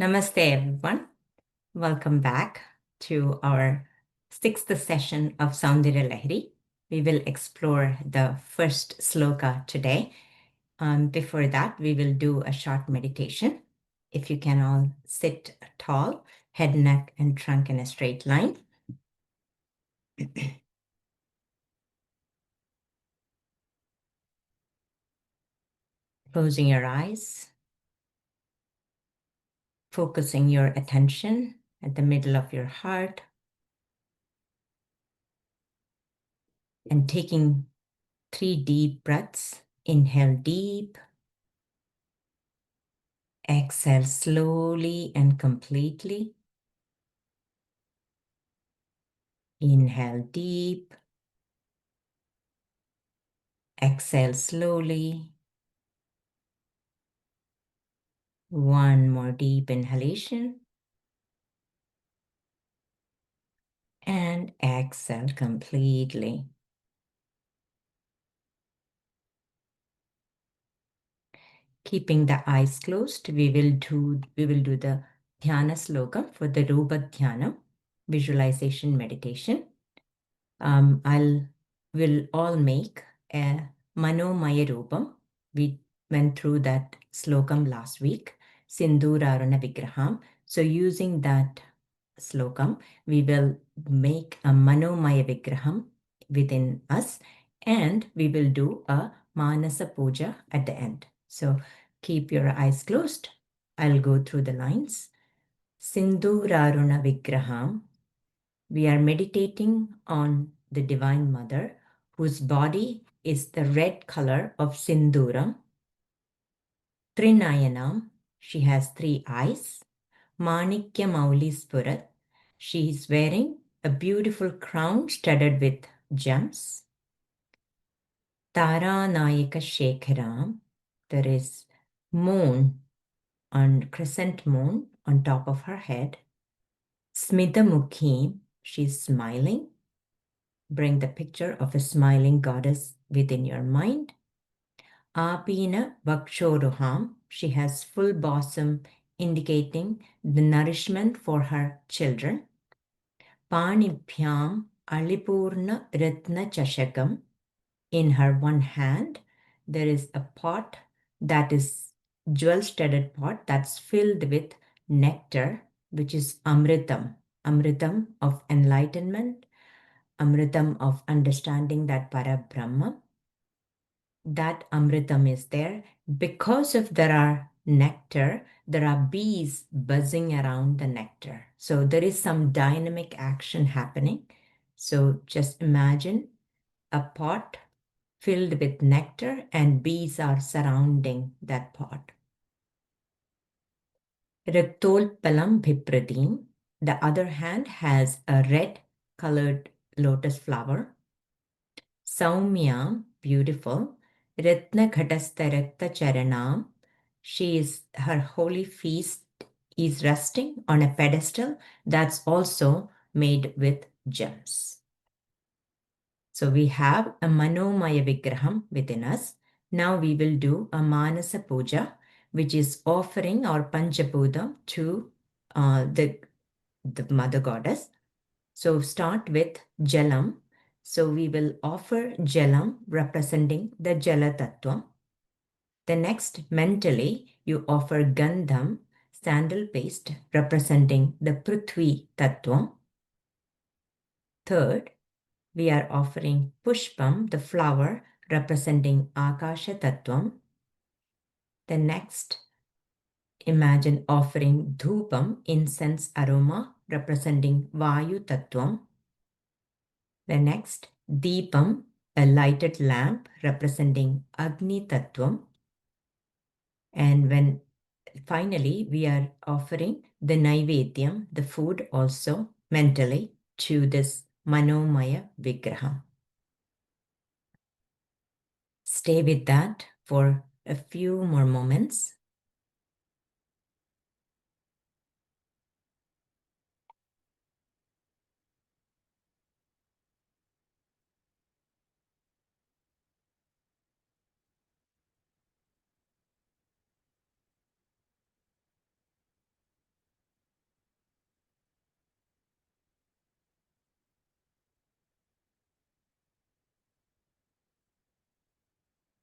Namaste, everyone. Welcome back to our 6th session of Soundarya Lahari. We will explore the first sloka today. Before that, we will do a short meditation. If you can all sit tall, head, neck, and trunk in a straight line. Closing your eyes. Focusing your attention at the middle of your heart. And taking 3 deep breaths. Inhale deep. Exhale slowly and completely. Inhale deep. Exhale slowly. One more deep inhalation. And exhale completely. Keeping the eyes closed, we will do the Dhyana slokam for the Rūpa Dhyana, visualization meditation. We'll all make a manomaya rupam. We went through that slokam last week, Sindūra Navīkṛham. So using that slokam, we will make a manomaya vigraham within us, and we will do a manasa puja at the end. So keep your eyes closed. I'll go through the lines. Sindūra Vigraham. We are meditating on the Divine Mother, whose body is the red color of Sindūram. Trinayanam, she has 3 eyes. Manikya Mauli Spurat, she is wearing a beautiful crown studded with gems. Taranayaka Shekharam, there is moon, crescent moon on top of her head. Smita she is smiling. Bring the picture of a smiling goddess within your mind. Apina Vakshoruham, she has full bosom indicating the nourishment for her children. Panibhyam Alipurna Ratna Chashakam, in her one hand there is a pot that is jewel-studded pot that's filled with nectar, which is amritam, amritam of enlightenment, amritam of understanding that para Brahma. That amritam is there because of there are nectar, there are bees buzzing around the nectar. So there is some dynamic action happening. So just imagine a pot filled with nectar and bees are surrounding that pot. Palam Bhipradim, the other hand has a red colored lotus flower. Saumya, beautiful. Ratna Ghatastarakta Charanam, her holy feast is resting on a pedestal that's also made with gems. So we have a Manomaya Vigraham within us. Now we will do a Manasa Puja, which is offering our Panchabuddha to the Mother Goddess. So start with Jalam. So we will offer Jalam representing the Jala Tattva. The next, mentally, you offer Gandham, sandal paste, representing the Prithvi Tattva. Third, we are offering Pushpam, the flower, representing Akasha Tattvam. The next, imagine offering Dhupam, incense aroma, representing Vayu Tattvam. The next, Deepam, a lighted lamp representing Agni Tattvam. And finally, we are offering the Naivedyam, the food also mentally, to this Manomaya Vigraham. Stay with that for a few more moments.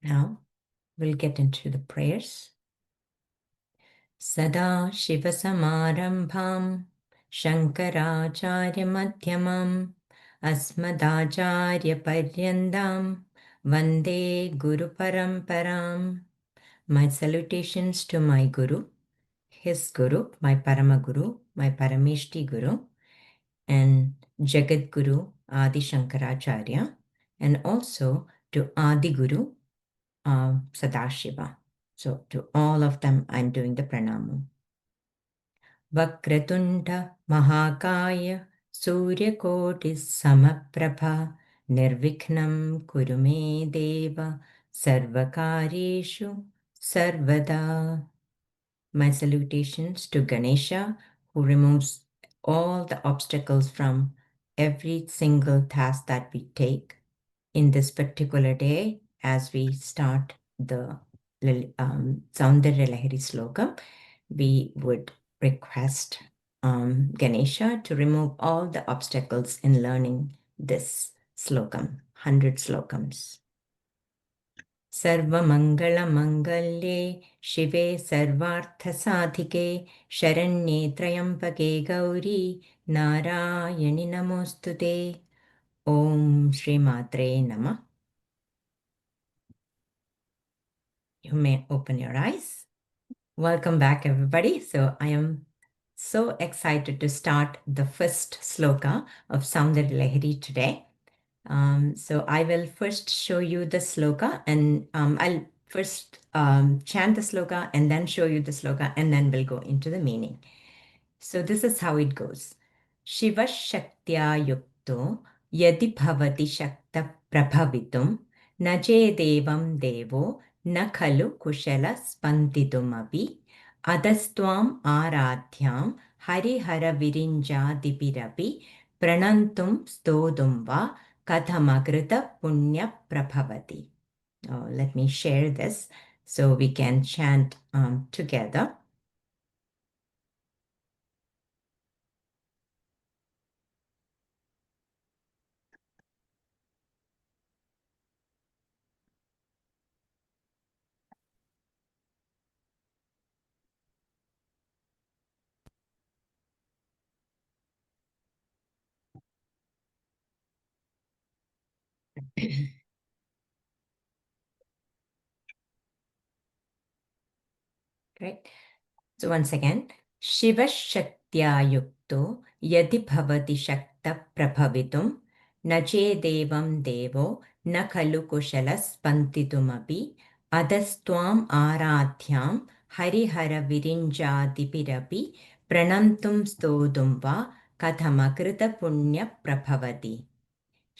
Now we'll get into the prayers. Sada Shiva Samarambham Shankaracharya Madhyamam Asmadacharya Paryandam Vande Guru Paramparam. My salutations to my Guru, his Guru, my Paramaguru, my Parameshti Guru, and Jagat Guru Adi Shankaracharya, and also to Adi Guru Sadashiva. So to all of them, I'm doing the pranamam. Vakratunda Mahakaya Suryakoti Samaprabha Nirvikhnam Kurume Deva Sarvakareshu Sarvada. My salutations to Ganesha, who removes all the obstacles from every single task that we take in this particular day as we start the Soundarya Lahari slokam. We would request Ganesha to remove all the obstacles in learning this slokam, 100 slokams. Sarvamangalamangale Shive Sarvarthasadhike Sharanye Trayambake Gauri Narayani Namostute. Om Shri Matre Namah. You may open your eyes. Welcome back, everybody. So I am so excited to start the first sloka of Soundarya Lahari today. So I will first show you the sloka, and I'll first chant the sloka and then show you the sloka, and then we'll go into the meaning. So this is how it goes. Śivaḥ śaktyā yukto yadi bhavati śaktaḥ prabhavitum na devam devo na khalu kushala spantitum adastvam aradhyam harihara virinjadipirapi pranantum stodum va kathamakrita punya prabhavati. Let me share this so we can chant together. Great. So once again, Śivaḥ śaktyā yukto yadi bhavati śaktaḥ prabhavitum na devam devo na khalu kushalas pantitumapi adastvam aradhyam harihara virinjadipirapi pranantum stodum va kathamakrita punya prabhavati.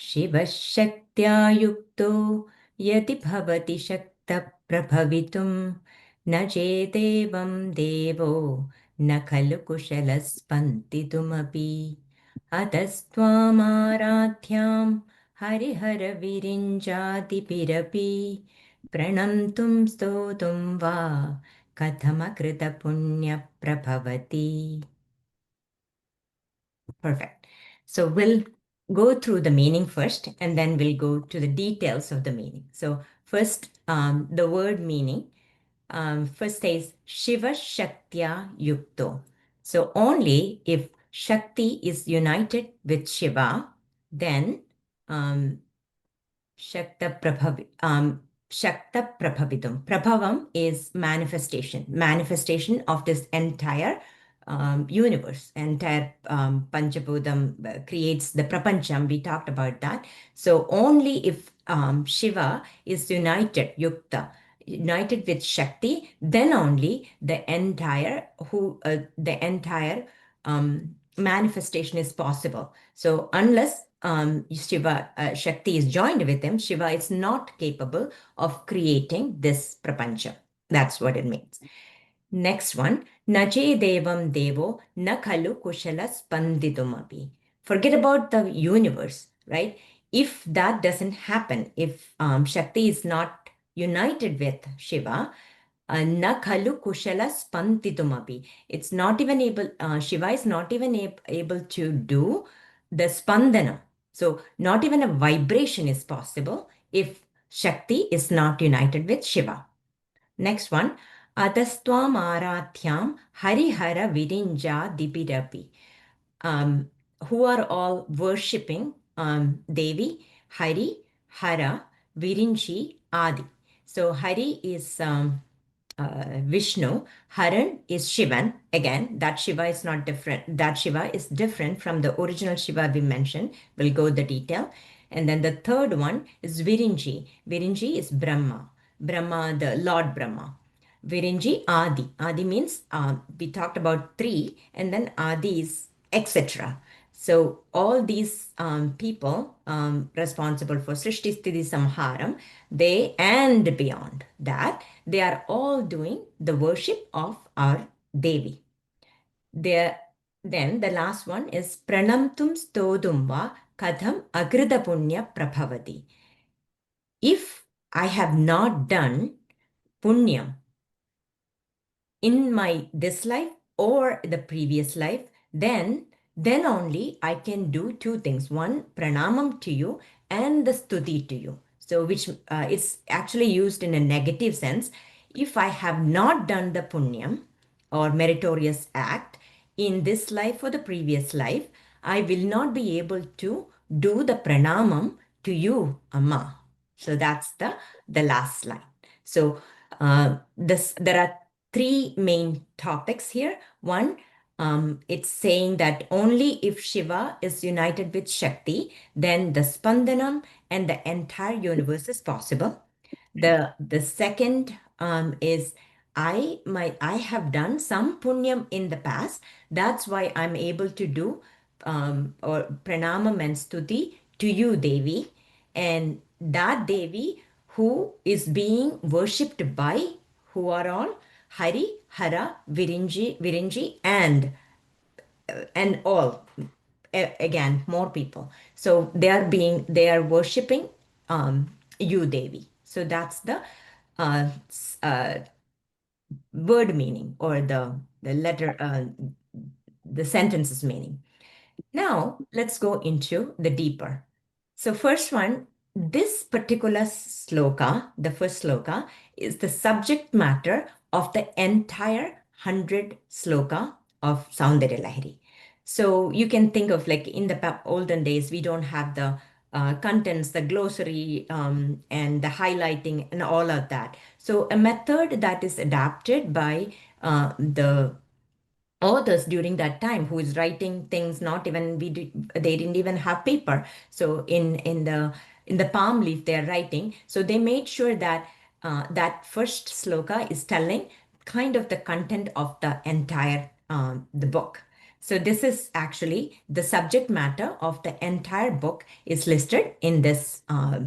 Śivaḥ śaktyā yukto yadi bhavati śaktaḥ prabhavitum na devam devo na khalu kushalas pantitumapi adastvamaradhyam harihara virinjadipirapi pranantum stotum va kathamakrita punya prabhavati. Perfect. So we'll go through the meaning first, and then we'll go to the details of the meaning. So first, the word meaning. First says Śivaḥ śaktyā yukto. So only if Shakti is united with Shiva, then shakta prabhavitum. Prabhavam is manifestation of this entire universe. Entire Panchabhudam creates the prapancham. We talked about that. So only if Shiva is united, yukta, united with Shakti, then only the entire manifestation is possible. So unless Shiva, Shakti is joined with him, Shiva is not capable of creating this prapancha. That's what it means. Next one, naje devam devo na khalu kushala spanditumapi. Forget about the universe, right? If that doesn't happen, if Shakti is not united with Shiva, na khalu kushala spanditumapi. It's not even able, Shiva is not even able to do the spandana. So not even a vibration is possible if Shakti is not united with Shiva. Next one, Adastvam Arathyam Harihara Virinja Dipirapi. Who are all worshipping Devi, Hari, Hara, Virinchi, Adi. So Hari is Viṣṇu, Haran is Shivan. Again, that Shiva is not different. That Shiva is different from the original Shiva we mentioned. We'll go the detail. And then the third one is Virinchi. Virinchi is Brahma. Brahma, the Lord Brahma. Virinchi, Adi. Adi means we talked about three, and then Adi is etc. So all these people responsible for Srishti Sthiti Samharam, they and beyond that, they are all doing the worship of our Devi. Then the last one is Pranamtum Stodum Va Katham Agrida Punya Prabhavati. If I have not done punyam in my this life or the previous life, then only I can do two things. One, pranamam to you and the stuti to you. So which is actually used in a negative sense. If I have not done the punyam or meritorious act in this life or the previous life, I will not be able to do the pranamam to you, Amma. So that's the last line. So there are three main topics here. One, it's saying that only if Shiva is united with Shakti, then the Spandanam and the entire universe is possible. The second is I have done some punyam in the past. That's why I'm able to do or pranamam and stuti to you, Devi, and that Devi who is being worshipped by who are all Hari, Hara, Virinji, and all again more people. So they are worshipping you, Devi. So that's the word meaning or the letter the sentence's meaning. Now let's go into the deeper. So first one, this particular sloka, the first sloka, is the subject matter of the entire 100 sloka of Soundarya Lahari. So you can think of like in the olden days, we don't have the contents, the glossary, and the highlighting and all of that. So a method that is adapted by the authors during that time who is writing things not even they didn't even have paper, so in the palm leaf they're writing, so they made sure that that first sloka is telling kind of the content of the entire the book. So this is actually the subject matter of the entire book is listed in this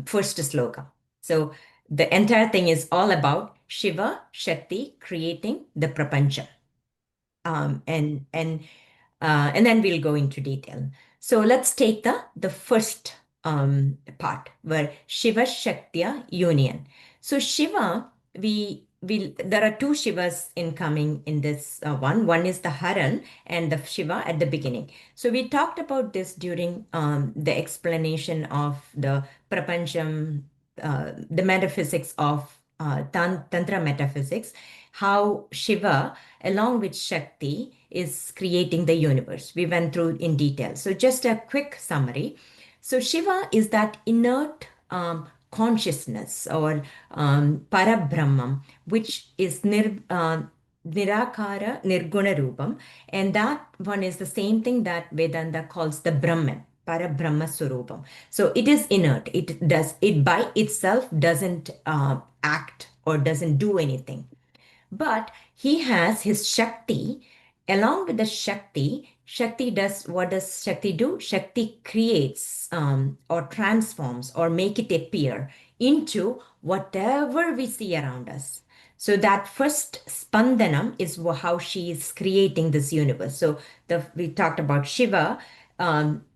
first sloka. So the entire thing is all about Shiva Shakti creating the prapancha. And then we'll go into detail. So let's take the first part where Shiva Shaktiya union. So Shiva, there are two Shivas incoming in this one. One is the Haran and the Shiva at the beginning. So we talked about this during the explanation of the Prapancham, the metaphysics of Tantra metaphysics, how Shiva, along with Shakti, is creating the universe. We went through in detail. So just a quick summary. So Shiva is that inert consciousness or Parabrahmam, which is Nirakara Nirguna Rupam. And that one is the same thing that Vedanta calls the Brahman. Parabrahma Surupam. So it is inert. It by itself doesn't act or doesn't do anything. But he has his Shakti. Along with the Shakti, what does Shakti do? Shakti creates or transforms or make it appear into whatever we see around us. So that first spandanam is how she is creating this universe. So we talked about Shiva,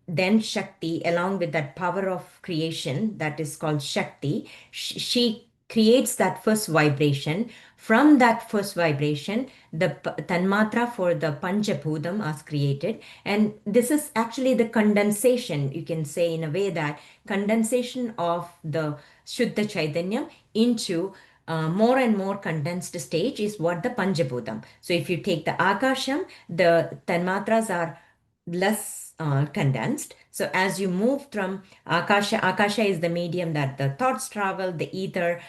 then Shakti, along with that power of creation that is called Shakti, she creates that first vibration. From that first vibration, the tanmatra for the Panchabhūtam are created. And this is actually the condensation, you can say in a way that condensation of the Shuddha Chaitanyam into more and more condensed stage is what the Panchabhūtam. So if you take the Akasham, the tanmatras are less condensed. So as you move from Akasha is the medium that the thoughts travel, the ether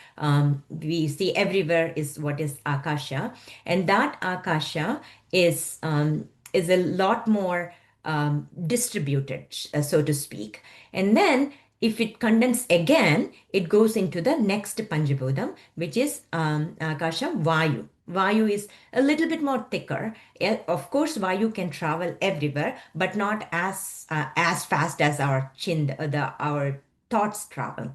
we see everywhere is what is Akasha. And that Akasha is a lot more distributed, so to speak. And then if it condenses again, it goes into the next Panchabhūtam, which is Akasha Vayu. Vayu is a little bit more thicker. Of course, Vayu can travel everywhere, but not as fast as our our thoughts travel.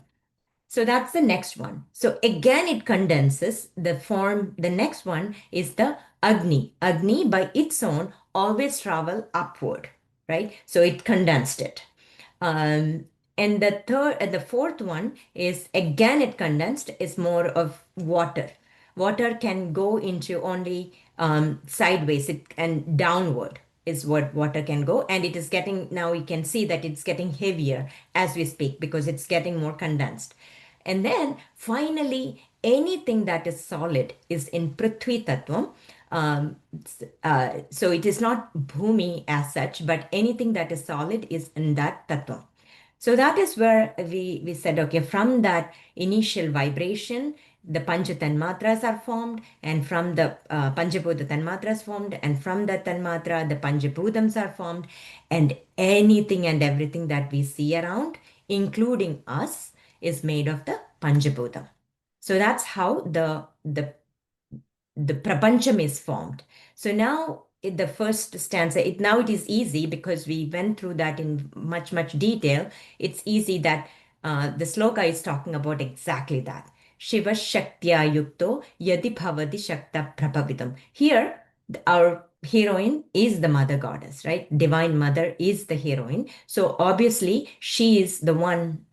So that's the next one. So again, it condenses the form. The next one is the Agni. Agni by its own always travel upward, right? So it condensed it. And the fourth one is again it condensed is more of water. Water can go into only sideways and downward is what water can go, and it is getting, now we can see that it's getting heavier as we speak because it's getting more condensed. And then finally, anything that is solid is in Prithvi Tattvam. So it is not Bhumi as such, but anything that is solid is in that Tattva. So that is where we said, okay, from that initial vibration, the Pancha Tanmatras are formed, and from the Panchabhuta Tanmatras formed, and from the Tanmatra, the Panchabhutams are formed, and anything and everything that we see around, including us, is made of the Panchabhutam. So that's how the Prapancham is formed. So now in the first stanza, now it is easy because we went through that in much detail. It's easy that the sloka is talking about exactly that. Shiva śaktyā yukto yadi bhavati śaktaḥ prabhavitum. Here, our heroine is the mother goddess, right? Divine mother is the heroine. So obviously, she is the one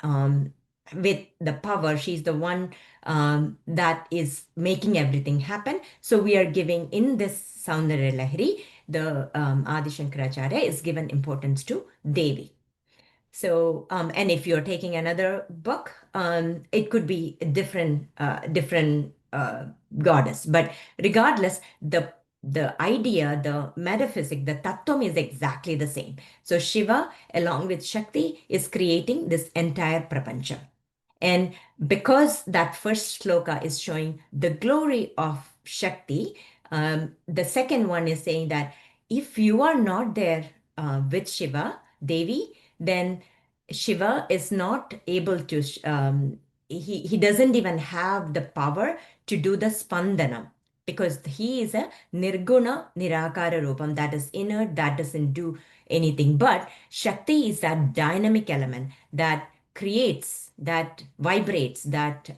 with the power. She's the one that is making everything happen. So we are giving in this Soundarya Lahari, the Adi Shankaracharya is given importance to Devi. So, and if you're taking another book, it could be a different goddess. But regardless, the idea, the metaphysic, the tattvam is exactly the same. So Shiva, along with Shakti, is creating this entire prapancha. And because that first sloka is showing the glory of Shakti, the second one is saying that if you are not there with Shiva, Devi, then Shiva is not able to, he doesn't even have the power to do the spandanam because he is a nirguna nirakara rupam, that is inert, that doesn't do anything. But Shakti is that dynamic element that creates, that vibrates, that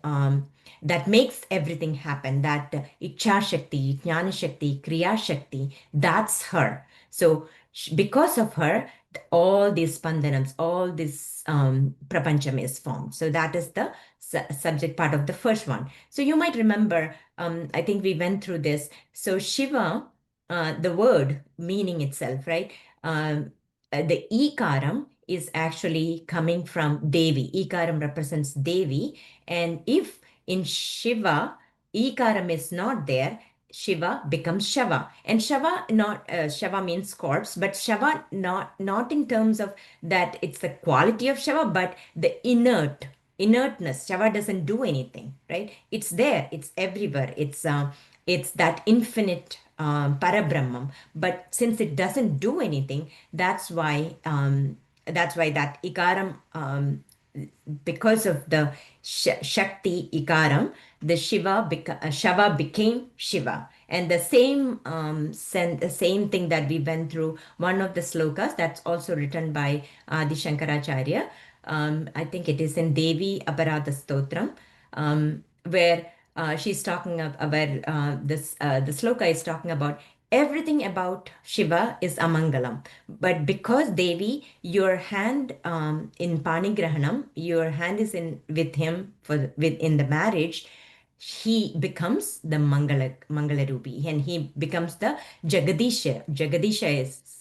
makes everything happen, that Ichha Shakti, Jnana Shakti, Kriya Shakti, that's her. So because of her, all these spandanams, all this prapancham is formed. So that is the subject part of the first one. So you might remember, I think we went through this. So Shiva, the word meaning itself, right? The ikaram is actually coming from Devi. Ikaram represents Devi. And if in Shiva, ikaram is not there, Shiva becomes Shava. And Shava, not Shava means corpse, but Shava not in terms of that it's the quality of Shava, but the inertness. Shava doesn't do anything, right? It's there, it's everywhere. It's that infinite parabrahmam. But since it doesn't do anything, that's why that ikaram, because of the Shakti ikaram, the Shava became Shiva. And the same thing that we went through, one of the slokas that's also written by Adi Shankaracharya. I think it is in Devi Aparadha Stotram, where she's talking about the sloka is talking about everything about Shiva is amangalam. But because Devi, your hand in panigrahanam, your hand is in with him in the marriage, he becomes the Mangalarupi, and he becomes the Jagadisha.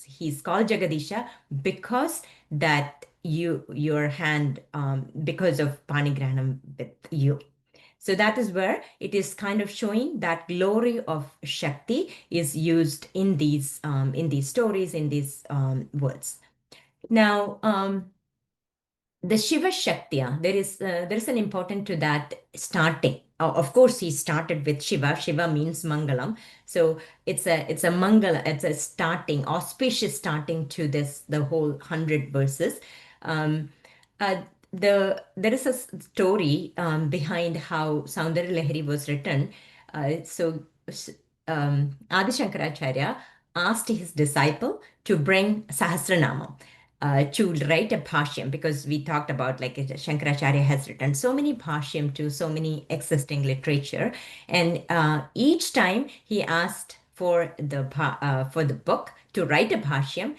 He's called Jagadisha because that your hand, because of panigrahanam with you. So that is where it is kind of showing that glory of Shakti is used in these stories, in these words. Now, the Shiva Shaktiya, there is an important to that starting. Of course, he started with Shiva. Shiva means Mangalam. So it's a Mangala, it's a starting, auspicious starting to the whole 100 verses. Um, uh, there is a story behind how Soundarya Lahari was written. Adi Shankaracharya asked his disciple to bring Sahasranama to write a bhashyam, because we talked about like Shankaracharya has written so many bhashyam to so many existing literature, and each time he asked for the book to write a bhashyam,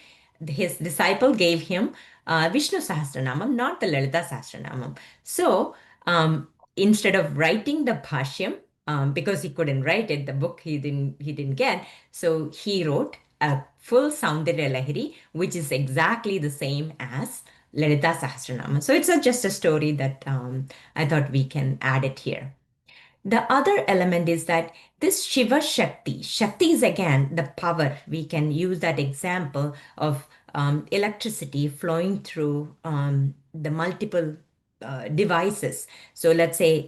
his disciple gave him Viṣṇu Sahasranamam, not the Lalita Sahasranamam. So instead of writing the bhashyam, because he couldn't write it, the book he didn't get, so he wrote a full Soundarya Lahari, which is exactly the same as Lalita Sahasranama. So it's just a story that I thought we can add it here. The other element is that this Shiva Shakti, Shakti is again the power. We can use that example of electricity flowing through the multiple devices. So let's say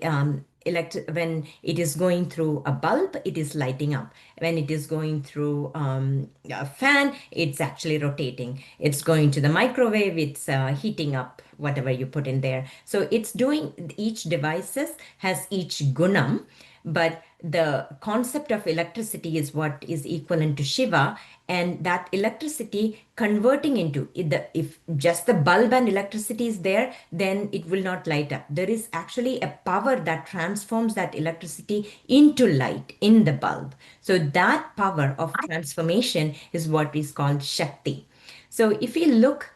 when it is going through a bulb, it is lighting up. When it is going through a fan, it's actually rotating. It's going to the microwave, it's heating up whatever you put in there. So it's doing, each devices has each gunam, but the concept of electricity is what is equivalent to Shiva, and that electricity converting into if just the bulb and electricity is there, then it will not light up. There is actually a power that transforms that electricity into light in the bulb. So that power of transformation is what is called Shakti. So if we look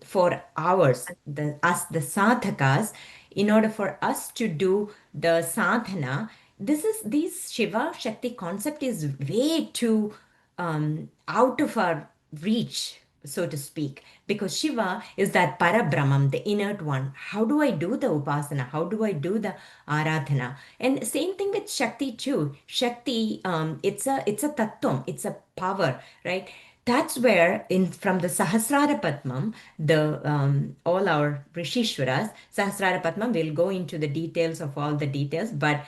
for ours, the sadhakas, in order for us to do the sadhana, these Shiva Shakti concept is way too out of our reach, so to speak, because Shiva is that Parabrahmam, the inert one. How do I do the upasana? How do I do the aradhana? And same thing with Shakti too. Shakti, it's a tattvam, it's a power, right? That's where from the Sahasrara Padmam, the all our Rishishwaras, Sahasrara Padmam, we'll go into the details of all the details, but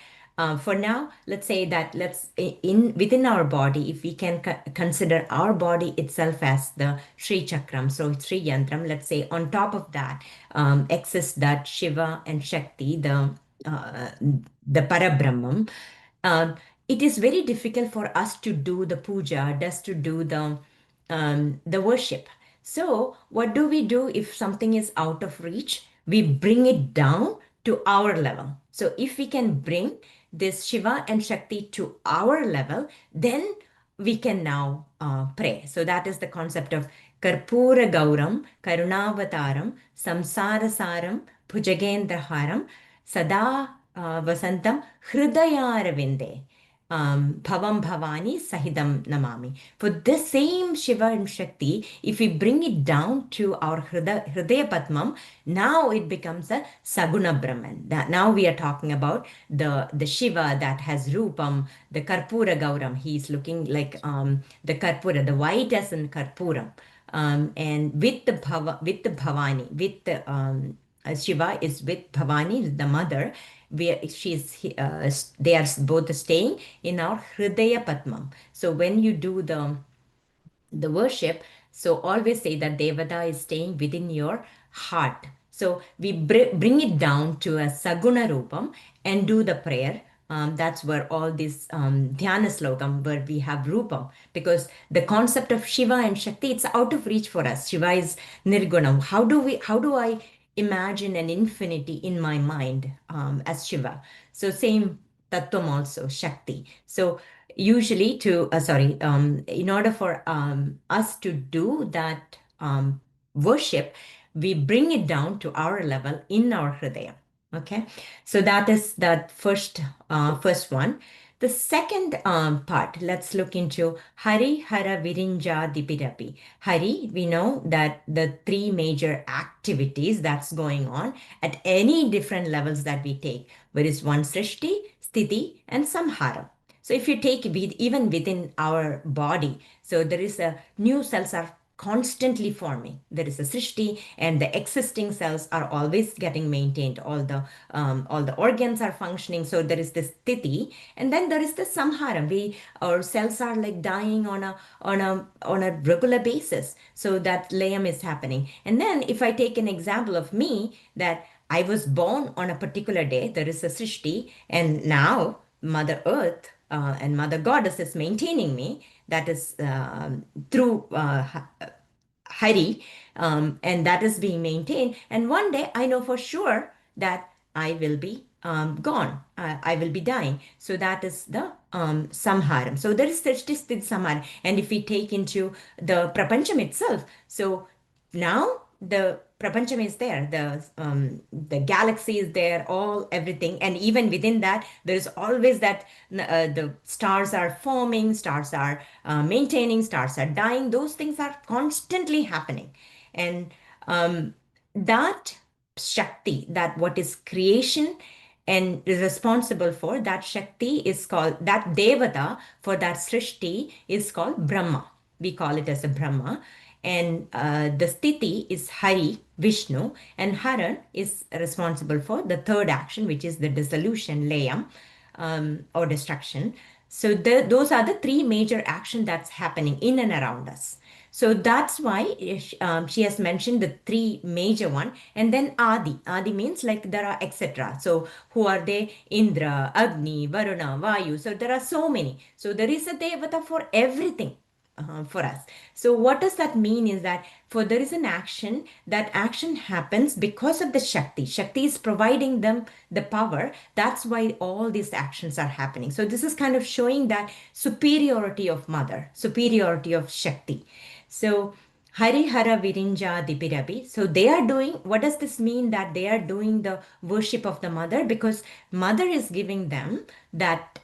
for now, let's say that within our body, if we can consider our body itself as the Sri Chakram, so Sri Yantram, let's say on top of that exists that Shiva and Shakti, the Parabrahmam. It is very difficult for us to do the puja, just to do the worship. So what do we do if something is out of reach? We bring it down to our level. So if we can bring this Shiva and Shakti to our level, then we can now pray. So that is the concept of Karpura Gauram, Karunavataram, Samsarasaram, Bhujagendraharam, Sada Vasantam, Hridayaravinде. Bhavam Bhavani Sahidam Namami. For this same Shiva and Shakti, if we bring it down to our Hridaya Padmam, now it becomes a Saguna Brahman. Now we are talking about the Shiva that has Rupam, the Karpura Gauram. He's looking like the Karpura, the white as in Karpuram. And with the Bhavani, with the Shiva is with Bhavani, the mother. They are both staying in our Hridaya Padmam. So when you do the worship, so always say that Devata is staying within your heart. So we bring it down to a Saguna Rupam and do the prayer. That's where all this Dhyana slokam, where we have Rupam, because the concept of Shiva and Shakti, it's out of reach for us. Shiva is Nirgunam. How do I imagine an infinity in my mind as Shiva? So same tattvam also, Shakti. So usually in order for us to do that worship, we bring it down to our level in our Hridaya. Okay, so that is the first one. The second part, let's look into Hari Hara Virinja Dipirapi. Hari, we know that the three major activities that's going on at any different levels that we take, where is one Srishti, Sthiti, and Samhara. So if you take even within our body, so there is a new cells are constantly forming. There is a srishti, and the existing cells are always getting maintained. All the organs are functioning. So there is this titi, and then there is the samhara. Our cells are like dying on a regular basis. So that layam is happening. And then if I take an example of me, that I was born on a particular day, there is a srishti, and now Mother Earth and Mother Goddess is maintaining me. That is through Hari, and that is being maintained. And one day I know for sure that I will be gone. I will be dying. So that is the samharam. So there is this samharam. And if we take into the prapancham itself, so now the prapancham is there, the galaxy is there, all everything, and even within that there is always that the stars are forming, stars are maintaining, stars are dying. Those things are constantly happening, and that shakti, that what is creation and is responsible for that shakti, is called, that devata for that srishti is called Brahma. We call it as a Brahma. And the sthiti is Hari, Viṣṇu, and Haran is responsible for the third action, which is the dissolution, layam, or destruction. So those are the three major actions that's happening in and around us. So that's why she has mentioned the three major one, and then Adi. Adi means like there are etc. So who are they? Indra, Agni, Varuna, Vayu. So there are so many. So there is a devata for everything for us. So what does that mean is that for there is an action, that action happens because of the Shakti. Shakti is providing them the power. That's why all these actions are happening. So this is kind of showing that superiority of mother, superiority of Shakti. So Hari Hara Virinja Dipirabi. So they are doing, what does this mean? That they are doing the worship of the mother, because mother is giving them that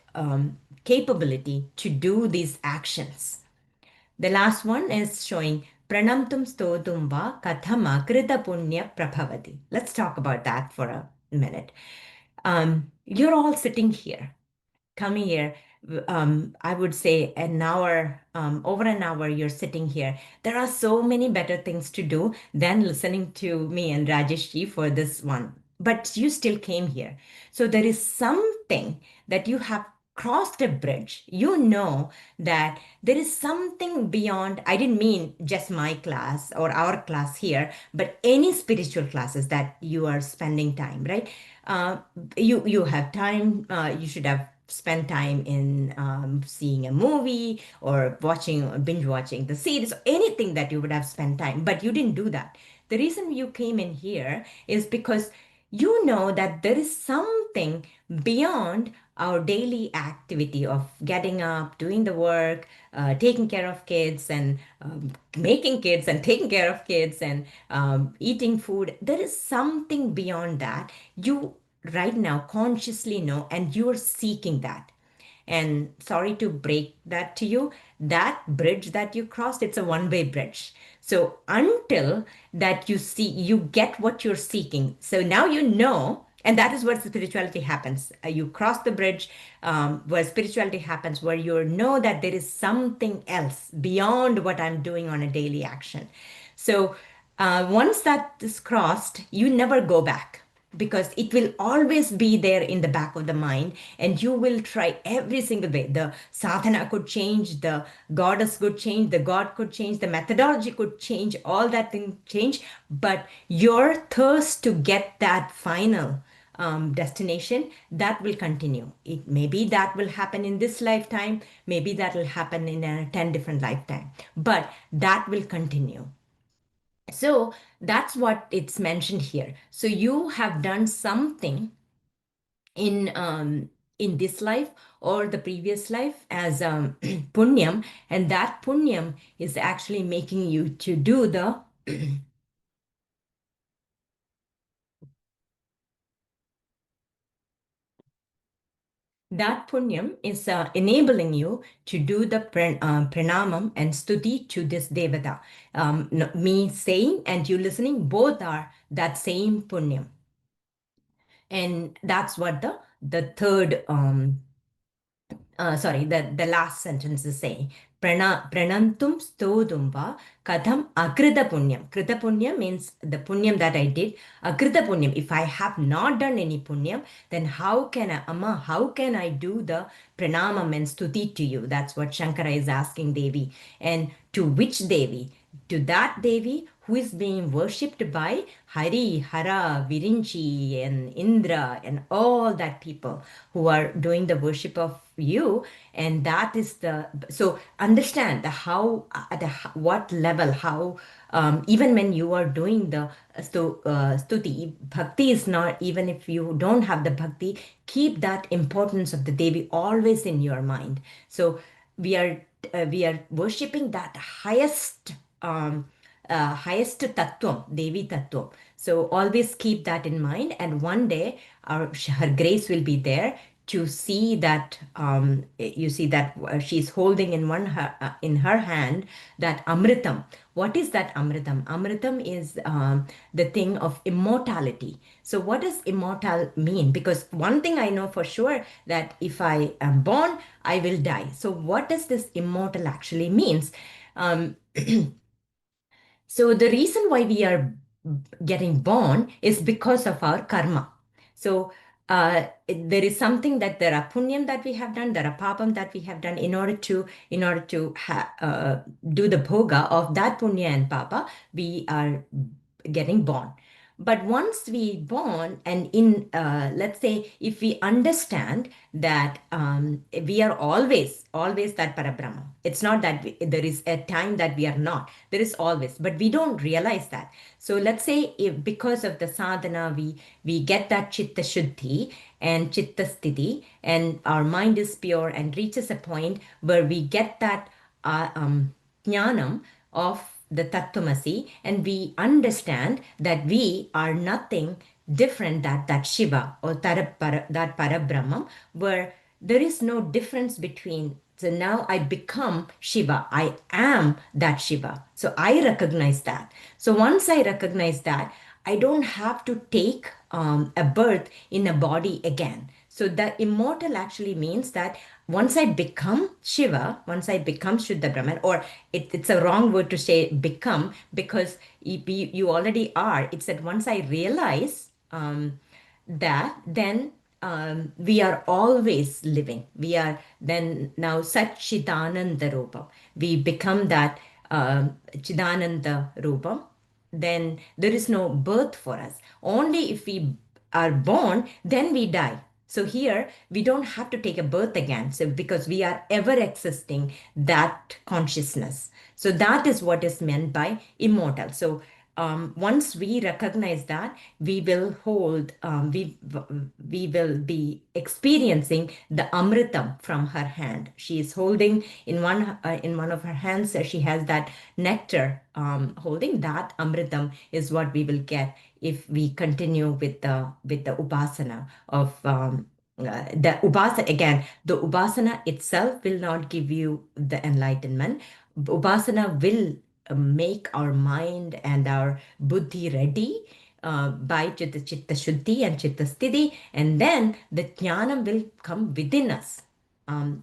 capability to do these actions. The last one is showing Pranamtum Stotum Va Kathama Krita Punya Prabhavati. Let's talk about that for a minute. You're all sitting here, coming here. I would say an hour, over an hour, you're sitting here. There are so many better things to do than listening to me and Rajesh for this one. But you still came here. So there is something that you have crossed a bridge. You know that there is something beyond. I didn't mean just my class or our class here, but any spiritual classes that you are spending time, right? You have time. You should have spent time in seeing a movie or binge watching the series, anything that you would have spent time, but you didn't do that. The reason you came in here is because you know that there is something beyond our daily activity of getting up, doing the work, taking care of kids, and making kids, and taking care of kids, and eating food. There is something beyond that. You right now consciously know, and you're seeking that. And sorry to break that to you, that bridge that you crossed, it's a one-way bridge. So until that you see, you get what you're seeking. So now you know, and that is where spirituality happens. You cross the bridge where spirituality happens, where you know that there is something else beyond what I'm doing on a daily action. So once that is crossed, you never go back, because it will always be there in the back of the mind, and you will try every single way. The sadhana could change, the goddess could change, the god could change, the methodology could change, all that thing change, but your thirst to get that final destination, that will continue. It maybe that will happen in this lifetime, maybe that will happen in a 10 different lifetime, but that will continue. So that's what it's mentioned here. So you have done something in this life or the previous life as punyam, and that punyam is actually making you to do the. That punyam is enabling you to do the pranamam and stuti to this devata. Me saying and you listening, both are that same punyam. And that's what the third the last sentence is saying. Pranantum stodum va katham akrita punyam. Krita punyam means the punyam that I did. Akrita punyam, if I have not done any punyam, then how can I do the pranamam and stuti to you? That's what Shankara is asking Devi. And to which Devi? To that Devi who is being worshipped by Hari, Hara, Virinchi, and Indra, and all that people who are doing the worship of you. And that is so understand the how, at what level, how, even when you are doing the stuti, bhakti is not, even if you don't have the bhakti, keep that importance of the Devi always in your mind. So we are worshipping that highest tattvam, Devi tattvam. So always keep that in mind, and one day her grace will be there to see that you see that she's holding in her hand that amritam. What is that amritam? Amritam is the thing of immortality. So what does immortal mean? Because one thing I know for sure, that if I am born, I will die. So what does this immortal actually means? um, so the reason why we are getting born is because of our karma. So there is something, that there are punyam that we have done, there are papam that we have done in order to do the bhoga of that punya and papa. We are getting born. But once we born, and in let's say, if we understand that we are always that parabrahma. It's not that there is a time that we are not. There is always, but we don't realize that. So let's say, if because of the sadhana we get that chitta shuddhi and chitta sthiti, and our mind is pure and reaches a point where we get that jnanam of the tattvamasi, and we understand that we are nothing different, that Shiva, or that Parabrahman, where there is no difference between. So now I become Shiva. I am that Shiva. So I recognize that. So once I recognize that, I don't have to take a birth in a body again. So the immortal actually means that once I become Shiva, once I become Shuddha Brahman, or it's a wrong word to say become, because you already are. It's that once I realize that, then we are always living. We are then now Satchidananda Rupam. We become that Chidananda Rupam. Then there is no birth for us. Only if we are born, then we die. So here we don't have to take a birth again. So because we are ever existing that consciousness. So that is what is meant by immortal. So once we recognize that, we will hold, we will be experiencing the amritam from her hand. She is holding in one of her hands. She has that nectar. Holding that amritam is what we will get if we continue with the upasana of. The upasana, again, the upasana itself will not give you the enlightenment. Upasana will make our mind and our buddhi ready by chitta shuddhi and chitta sthiti, and then the jnanam will come within us.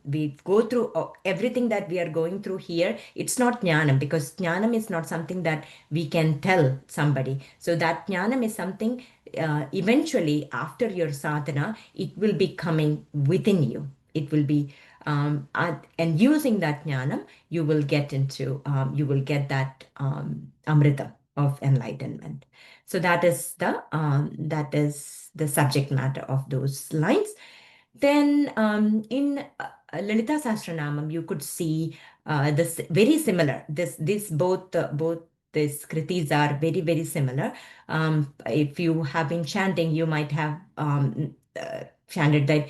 We go through everything that we are going through here. It's not jnanam, because jnanam is not something that we can tell somebody. So that jnanam is something eventually after your sadhana, it will be coming within you. It will be, and using that jnanam, you will get that amrita of enlightenment. So that is the subject matter of those lines. Then in Lalita Sahasranamam, you could see this very similar. This both these kritis are very, very similar. If you have been chanting, you might have chanted that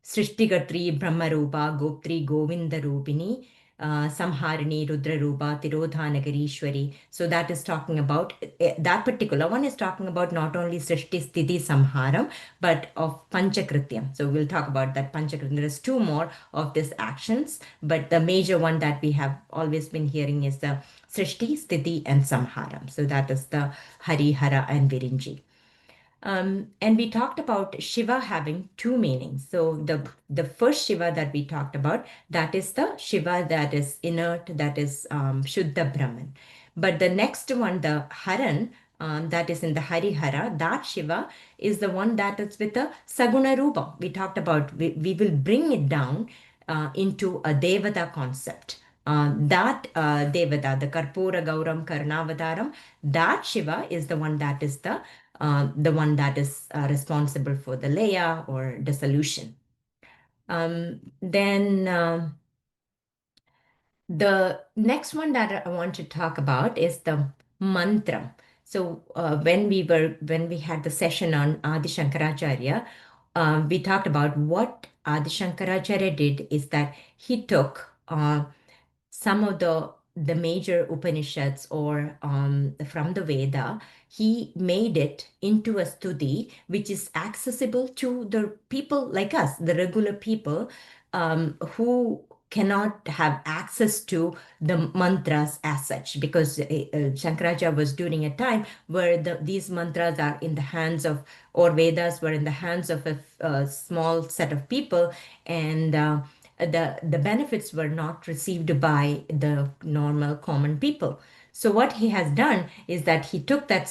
Srishtigatri Brahmarupa Goptri Govinda Rupini Samharini, Rudrarupa, Tirodhanagirishwari. So that is talking about, that particular one is talking about not only Srishti, Sthiti, Samharam, but of Panchakrityam. So we'll talk about that Panchakrityam. There is two more of these actions, but the major one that we have always been hearing is the Srishti, Sthiti, and Samharam. So that is the Hari, Hara, and Virinji. And we talked about Shiva having two meanings. So the first Shiva that we talked about, that is the Shiva that is inert, that is Shuddha Brahman. But the next one, the Haran, that is in the Harihara, that Shiva is the one that is with a Saguna Rupa. We talked about, we will bring it down into a Devata concept. That Devata, the Karpura Gauram Karnavadaram, that Shiva is the one that is responsible for the laya or dissolution. Then the next one that I want to talk about is the mantra. So when we had the session on Adi Shankaracharya, we talked about what Adi Shankaracharya did is that he took some of the major Upanishads or from the Veda, he made it into a stuti which is accessible to the people like us, the regular people who cannot have access to the mantras as such, because Shankaracharya was during a time where these mantras are in the hands of, or Vedas were in the hands of a small set of people, and the benefits were not received by the normal common people. So what he has done is that he took that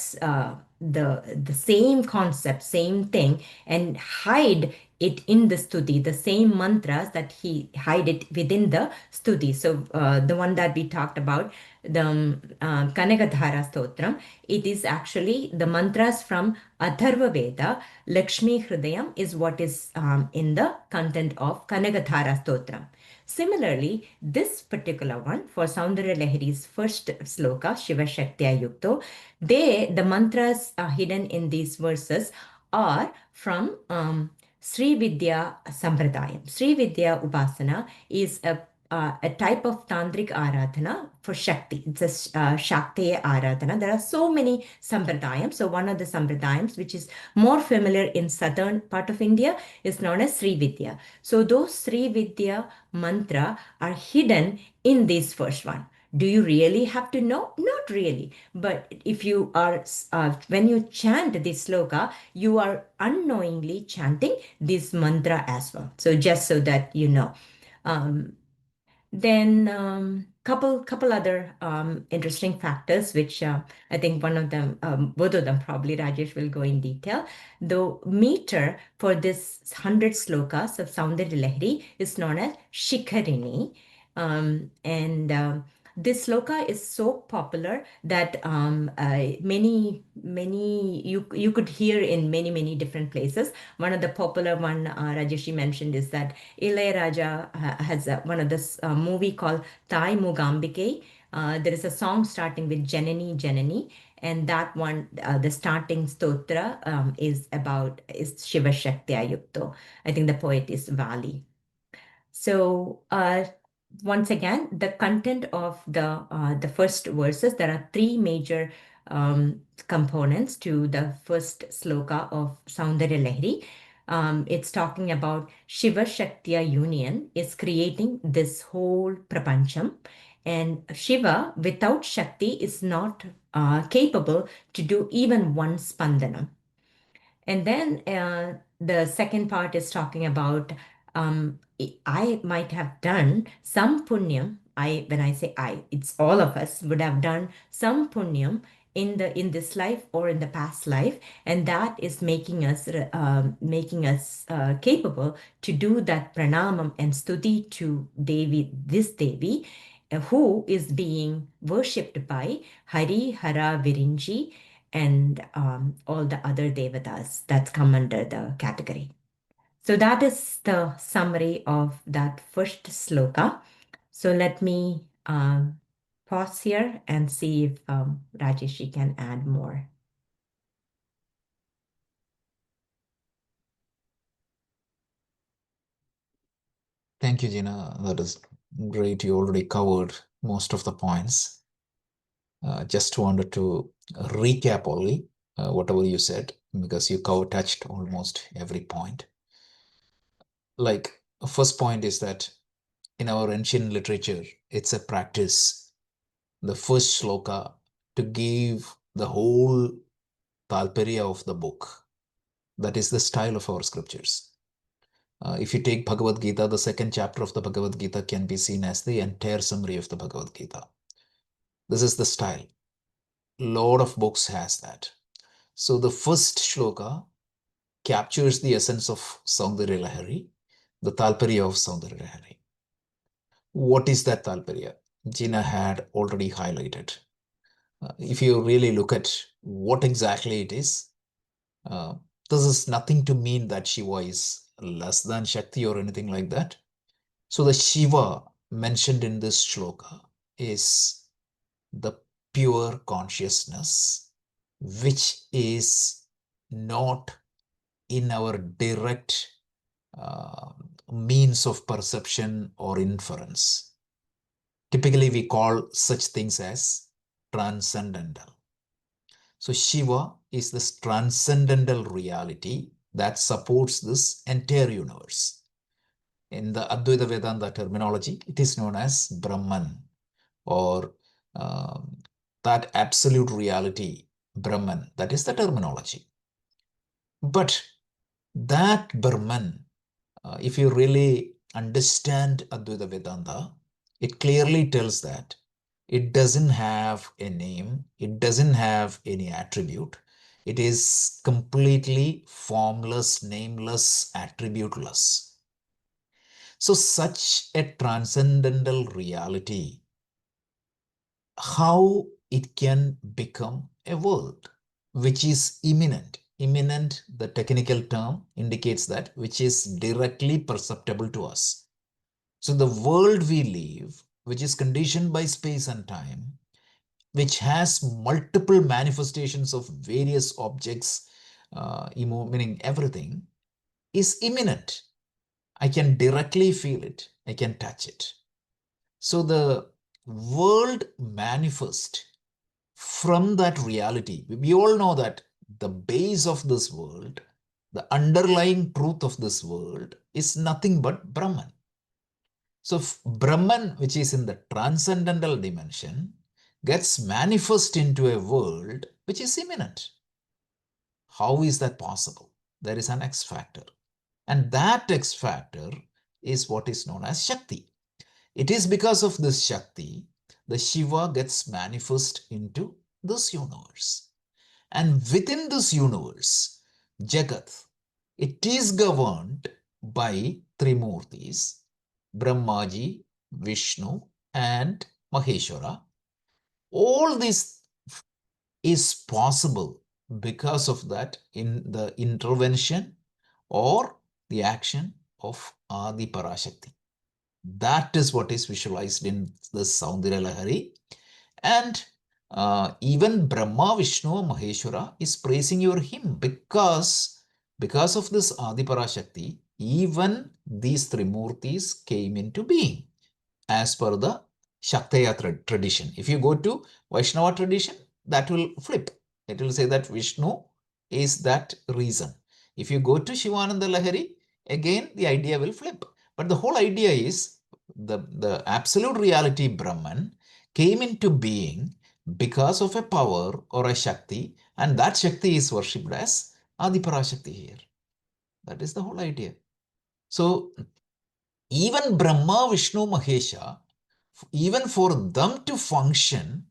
the same concept, same thing, and hide it in the stuti, the same mantras that he hide it within the stuti. So the one that we talked about, the Kanagadhara Stotram, it is actually the mantras from Atharva Veda. Lakshmi Hridayam is what is in the content of Kanagadhara Stotram. Similarly, this particular one for Soundarya Lahari's first sloka, Shiva Shaktya Yukto, the mantras hidden in these verses are from Śrī Vidyā Sampradayam. Śrī Vidyā Upasana is a type of tantric aradhana for Shakti. It's a shaktyā aradhana. There are so many sampradayams. So one of the sampradayams, which is more familiar in southern part of India, is known as Śrī Vidyā. So those Śrī Vidyā mantra are hidden in this first one. Do you really have to know? Not really. But if you are, when you chant this sloka, you are unknowingly chanting this mantra as well. So just so that you know. Then couple other interesting factors, which I think one of them, both of them probably Rajesh will go in detail. The meter for this 100 slokas of Soundarya Lahari is known as Shikharini. And this sloka is so popular that many you could hear in many different places. One of the popular one Rajeshi mentioned is that Ilayaraja has one of this movie called Thai Mugambike. There is a song starting with Janani Janani, and that one, the starting stotra is Shiva Shaktya Yukto. I think the poet is Vali. So once again, the content of the first verses, there are three major components to the first sloka of Soundarya Lahari. It's talking about Shiva Shaktya union is creating this whole prapancham, and Shiva without Shakti is not capable to do even one spandana. And then the second part is talking about I might have done some punyam. When I say I, it's all of us would have done some punyam in this life or in the past life, and that is making us capable to do that pranamam and stuti to this Devi, who is being worshipped by Hari, Hara, Virinji, and all the other devatas that come under the category. So that is the summary of that first sloka. So let me pause here and see if Rajeshi can add more. Thank you, Gina. That is Great, you already covered most of the points. Just wanted to recap only whatever you said, because you touched almost every point. Like, first point is that in our ancient literature, it's a practice, the first sloka, to give the whole talparya of the book. That is the style of our scriptures. If you take Bhagavad Gita, the second chapter of the Bhagavad Gita can be seen as the entire summary of the Bhagavad Gita. This is the style. Lot of books has that. So the first shloka captures the essence of Soundarya Lahari, the talparya of Soundarya Lahari. What is that talparya? Jina had already highlighted. If you really look at what exactly it is, this is nothing to mean that Shiva is less than Shakti or anything like that. So the Shiva mentioned in this shloka is the pure consciousness, which is not in our direct means of perception or inference. Typically, we call such things as transcendental. So Shiva is this transcendental reality that supports this entire universe. In the Advaita Vedanta terminology, it is known as Brahman, or that absolute reality, Brahman. That is the terminology. But that Brahman, if you really understand Advaita Vedanta, it clearly tells that it doesn't have a name, it doesn't have any attribute. It is completely formless, nameless, attributeless. So such a transcendental reality, how it can become a world which is imminent. Imminent, the technical term, indicates that which is directly perceptible to us. So the world we live, which is conditioned by space and time, which has multiple manifestations of various objects, meaning everything, is imminent. I can directly feel it. I can touch it. So the world manifests from that reality. We all know that the base of this world, the underlying truth of this world, is nothing but Brahman. So Brahman, which is in the transcendental dimension, gets manifest into a world which is imminent. How is that possible? There is an X factor. And that X factor is what is known as Shakti. It is because of this Shakti, the Shiva gets manifest into this universe. And within this universe, Jagat, it is governed by three murtis, Brahmaji, Viṣṇu, and Maheshwara. All this is possible because of that in the intervention or the action of Adi Parashakti. That is what is visualized in the Soundarya Lahari. And even Brahma, Viṣṇu, Maheshwara is praising your him because of this Adi Parashakti, even these three murtis came into being as per the Śaktyā tradition. If you go to Vaishnava tradition, that will flip. It will say that Viṣṇu is that reason. If you go to Shivananda Lahari, again the idea will flip. But the whole idea is the absolute reality Brahman came into being because of a power or a Shakti, and that Shakti is worshipped as Adi Parashakti here. That is the whole idea. So even Brahma, Viṣṇu, Mahesha, even for them to function,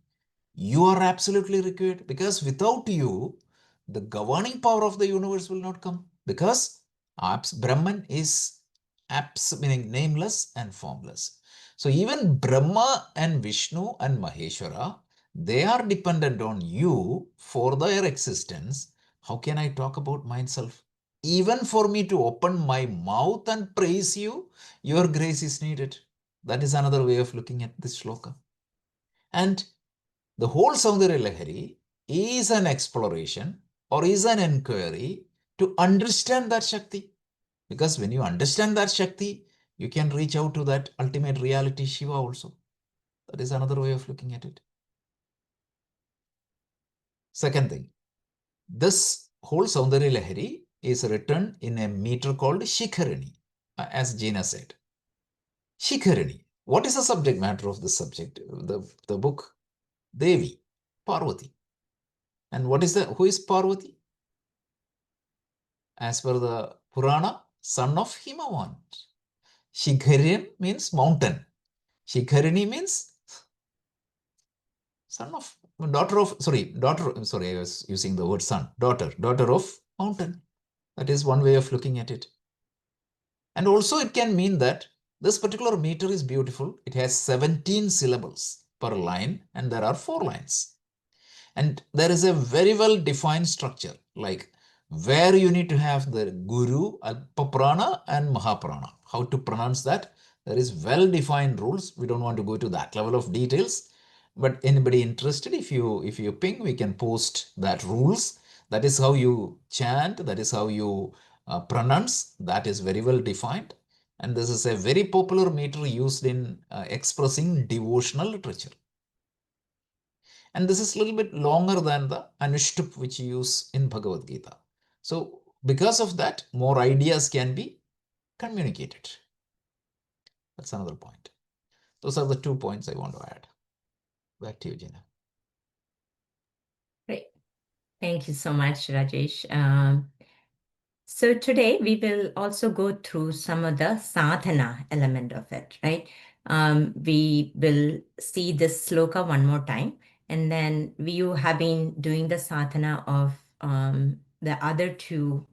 you are absolutely required, because without you, the governing power of the universe will not come, because Brahman is meaning nameless and formless. So even Brahma and Viṣṇu and Maheshwara, they are dependent on you for their existence. How can I talk about myself? Even for me to open my mouth and praise you, your grace is needed. That is another way of looking at this shloka. And the whole Soundarya Lahari is an exploration or is an inquiry to understand that Shakti. Because when you understand that Shakti, you can reach out to that ultimate reality Shiva also. That is another way of looking at it. Second thing, this whole Soundarya Lahari is written in a meter called Shikharani, as Jina said. Shikharani. What is the subject matter of this subject? The book Devi, Parvati. And who is Parvati? As per the Purana, son of Himavan. Shikharyan means mountain. Shikharani means I was using the word son, daughter of mountain. That is one way of looking at it. And also it can mean that this particular meter is beautiful. It has 17 syllables per line, and there are 4 lines. And there is a very well defined structure, like where you need to have the Guru, Alpaprana and Mahaprana. How to pronounce that? There is well defined rules. We don't want to go to that level of details. But anybody interested, if you ping, we can post that rules. That is how you chant. That is how you pronounce. That is very well defined. And this is a very popular meter used in expressing devotional literature. And this is a little bit longer than the Anushtup which you use in Bhagavad Gita. So because of that, more ideas can be communicated. That's another point. Those are the 2 points I want to add. Back to you, Gina. Great. Thank you so much, Rajesh. So today we will also go through some of the sadhana element of it, right? We will see this sloka one more time, and then you have been doing the sadhana of the other 2,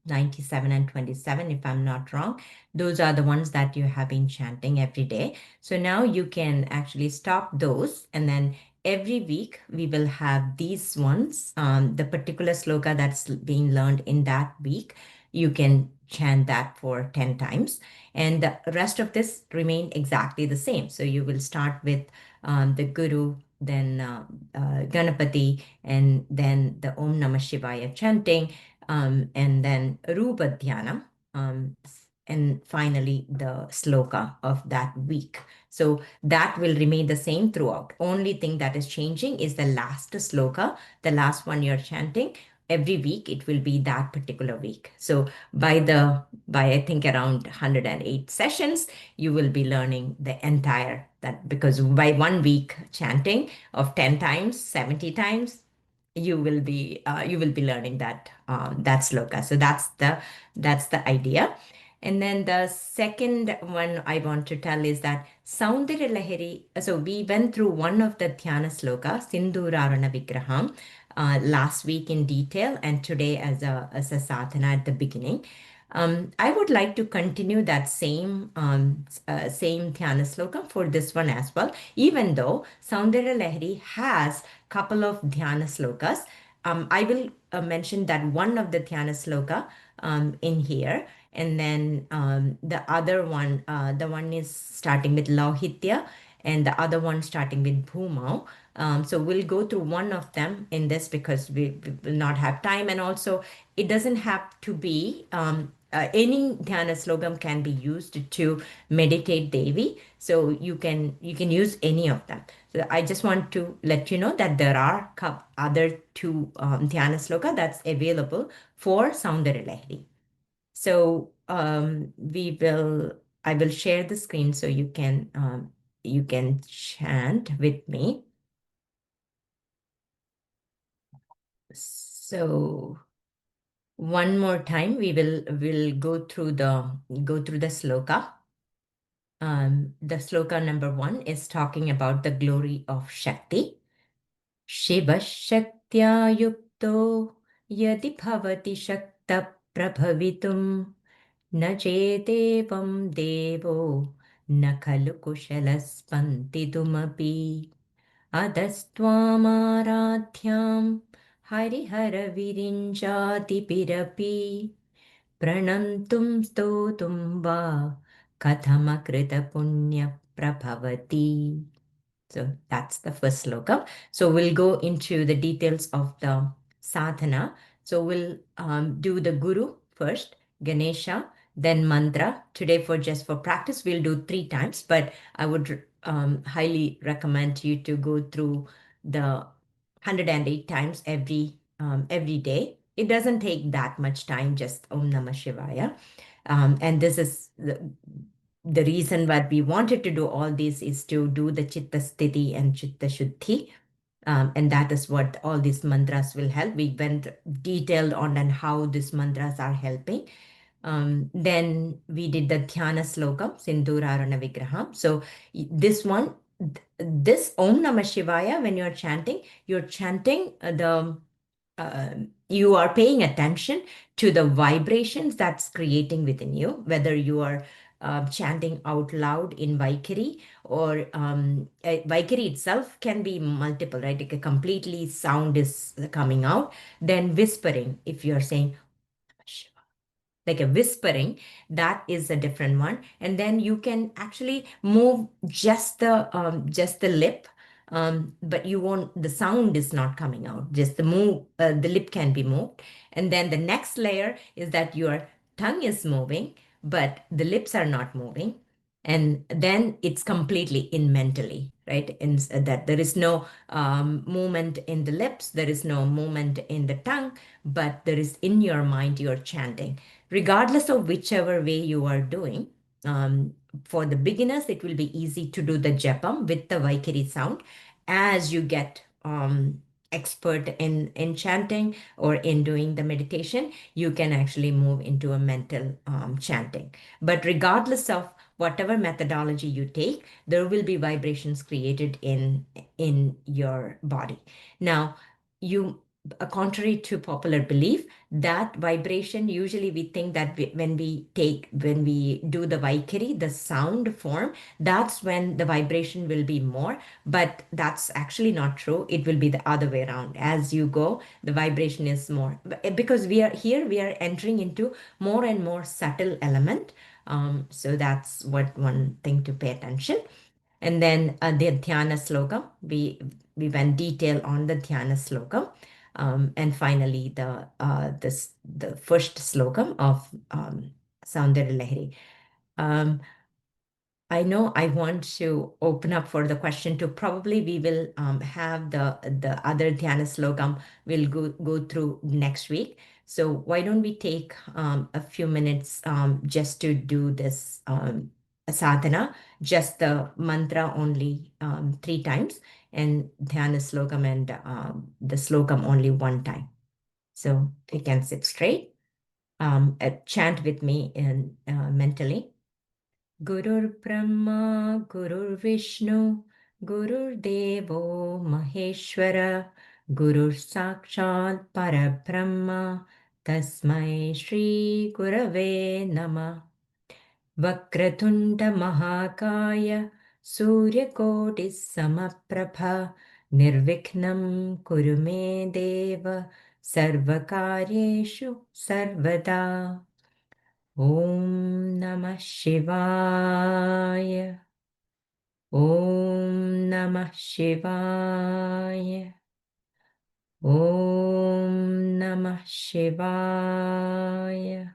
97 and 27, if I'm not wrong. Those are the ones that you have been chanting every day. So now you can actually stop those, and then every week we will have these ones, the particular sloka that's being learned in that week. You can chant that for 10 times, and the rest of this remain exactly the same. So you will start with the Guru, then Ganapati, and then the Om Namah Shivaya chanting, and then Rupa Dhyana, and finally the sloka of that week. So that will remain the same throughout. Only thing that is changing is the last sloka, the last one you're chanting. Every week it will be that particular week. So by I think around 108 sessions, you will be learning the entire that, because by 1 week chanting of 10 times, 70 times, you will be learning that that sloka. So that's the idea. And then the second one I want to tell is that Soundarya Lahari. So we went through one of the Dhyana sloka, Sindūra Navīkṛham, last week in detail, and today as a sadhana at the beginning. I would like to continue that same Dhyana sloka for this one as well, even though Soundarya Lahari has couple of Dhyana slokas. I will mention that one of the Dhyana sloka in here, and then the other one, the one is starting with Lauhitya, and the other one starting with Bhūmau. So we'll go through one of them in this because we will not have time, and also it doesn't have to be any Dhyana slokam can be used to meditate Devi. So you can use any of them. So I just want to let you know that there are other 2 Dhyana sloka that's available for Soundarya Lahari. So I will share the screen so you can chant with me. So one more time, we'll go through the sloka. The sloka number 1 is talking about the glory of Shakti. Śivaḥ śaktyā yukto yadi bhavati śaktaḥ prabhavitum na chedevam devo na khalu kushalaspantidumapi adastvamaradhyam harihara virinjati pirapi pranantum stotum va kathamakrita punya prabhavati. So that's the first sloka. So we'll go into the details of the sadhana. So we'll do the Guru first, Ganesha, then mantra. Today, just for practice, we'll do 3 times, but I would highly recommend you to go through the 108 times every day. It doesn't take that much time, just Om Namah Shivaya. And this is the reason why we wanted to do all this is to do the Chitta Sthiti and Chitta Shuddhi. And that is what all these mantras will help. We went detailed on and how these mantras are helping. Then we did the Dhyana slokam, Sindūra Navīkṛham. So this one, this Om Namah Shivaya, when you're chanting you are paying attention to the vibrations that's creating within you, whether you are chanting out loud in Vaikari, or Vaikari itself can be multiple, right? Like a completely sound is coming out. Then whispering, if you're saying like a whispering, that is a different one. And then you can actually move just the lip, but you won't, the sound is not coming out, just the lip can be moved. And then the next layer is that your tongue is moving but the lips are not moving, and then it's completely in mentally, right? In that there is no movement in the lips, there is no movement in the tongue, but there is in your mind you're chanting, regardless of whichever way you are doing. For the beginners, it will be easy to do the japam with the Vaikari sound. As you get expert in chanting or in doing the meditation, you can actually move into a mental chanting. But regardless of whatever methodology you take, there will be vibrations created in your body. Now, contrary to popular belief, that vibration, usually we think that when we do the Vaikari, the sound form, that's when the vibration will be more, but that's actually not true. It will be the other way around. As you go, the vibration is more, because we are entering into more and more subtle element. So that's one thing to pay attention. And then the Dhyana slokam, we went detail on the Dhyana slokam. And finally, the first slokam of Soundarya Lahari. I know I want to open up for the question to, probably we will have the other Dhyana slokam we'll go through next week. So why don't we take a few minutes just to do this sadhana, just the mantra only 3 times, and Dhyana slokam and the slokam only 1 time. So you can sit straight, chant with me mentally. Gurur Brahma, Gurur Viṣṇu, Gurur Devo Maheshwara, Gurur Sakshat Parabrahma, Tasmai Shri Gurave Namah. Vakratunda Mahakaya, Suryakoti Samaprabha, Nirvikhnam Kurume Deva, Sarvakaryeshu Sarvada. Om Namah Shivaya. Om Namah Shivaya. Om Namah Shivaya.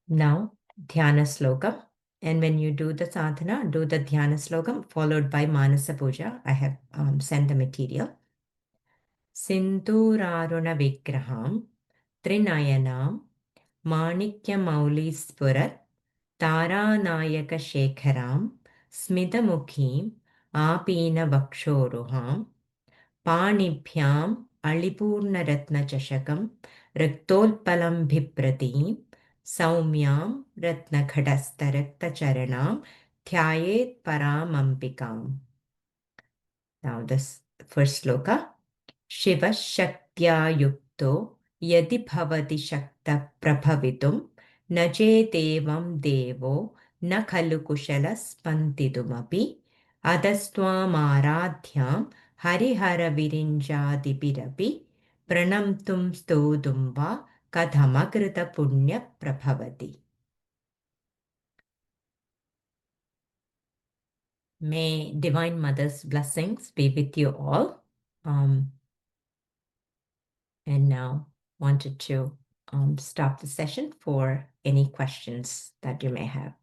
Now, Dhyana slokam. And when you do the sadhana, do the Dhyana slokam followed by Manasa Puja. I have sent the material. Sindūrāruna vigraham trinayanam Manikya-Maulispurat Taranayaka-Shekharam Smitamukhim Apina-Vakshoruham Panibhyam Alipurna-Ratna-Chashakam Raktolpalam Bhipratim Saumyam Ratna-Khadastha-Rakta-Charanam Dhyayet Paramampikam. Now this first sloka. Śivaḥ śaktyā yukto yadi bhavati śaktaḥ prabhavitum na chetevam devo na khalu kushalas pantidumapi adastvam ārādhyam harihara virinjādipirapi pranamtum stodum va kathamakrita punya prabhavati. May Divine Mother's blessings be with you all. And now wanted to stop the session for any questions that you may have.